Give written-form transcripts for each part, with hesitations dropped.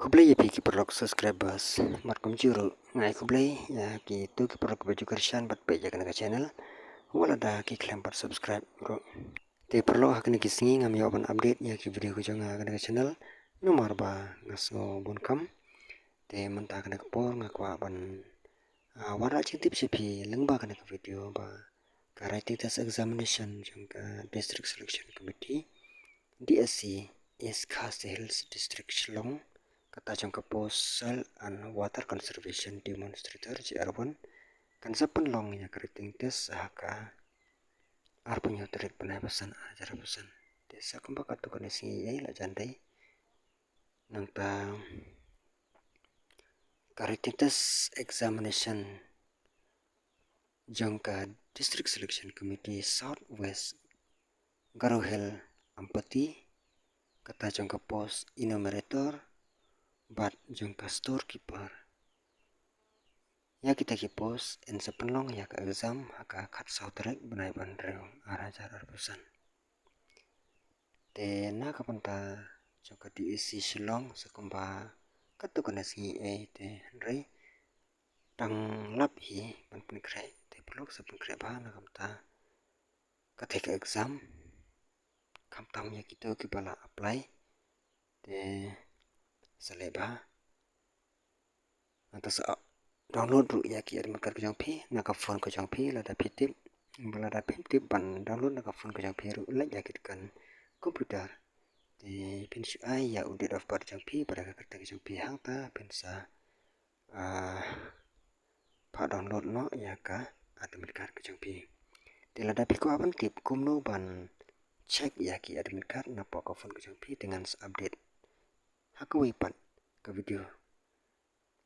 Kublai ya ki perlu subscribers markum juru ngai kublai ya ki tu ki perlu baju kersian bat beja kana channel wala da ki klempar subscribe bro te perlu hakni kisngi ngam yo ban update ya ki video ko jonga kana channel nomor ba ngaso bon kam te menta kana por ngakwa ban wara chitip sipi lengba kana video ba karate test examination jangka district selection committee DSC is Khas Hills District Shillong kata jangka postal and water conservation demonstrator JR1 kan sapen long ya keriting tes haka arpunya terit penapasan ajar pesan desa kumpa kartu konesi ya la jandai nangta keriting tes examination jangka district selection committee Southwest Garo Hill Ampati kata jangka pos enumerator bat jangka storekeeper ya kita ki pos en sepenlong ya ke exam haka kat sautrek benai bandreo arajar arpesan te na kapanta jangka di isi Shillong sekumba katukanas ngi te rei tang lap hi ban penkrai te pelok sepenkrai ba na kamta katek exam kamtam ya kita ki bala apply te seleba atas download ru ya ki admin card kejang phi na ka phone kejang phi la da pitip bala da pitip ban download na ka phone kejang phi ru la ya ki kan komputer te pin shi ai ya date of birth kejang phi pada ka kerta kejang phi hang ta pin sa pa download no ya ka admin card kejang phi te la da phi ko aban tip kumno ban check ya ki admin card na pa ka phone kejang phi dengan update hakui pat ka video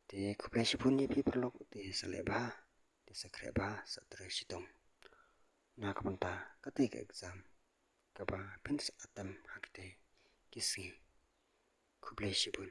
te kupresi pun ye pi perlu te seleba te sekreba satre sitom na kapanta ketik exam kaba pins atam hakte kisi kupresi pun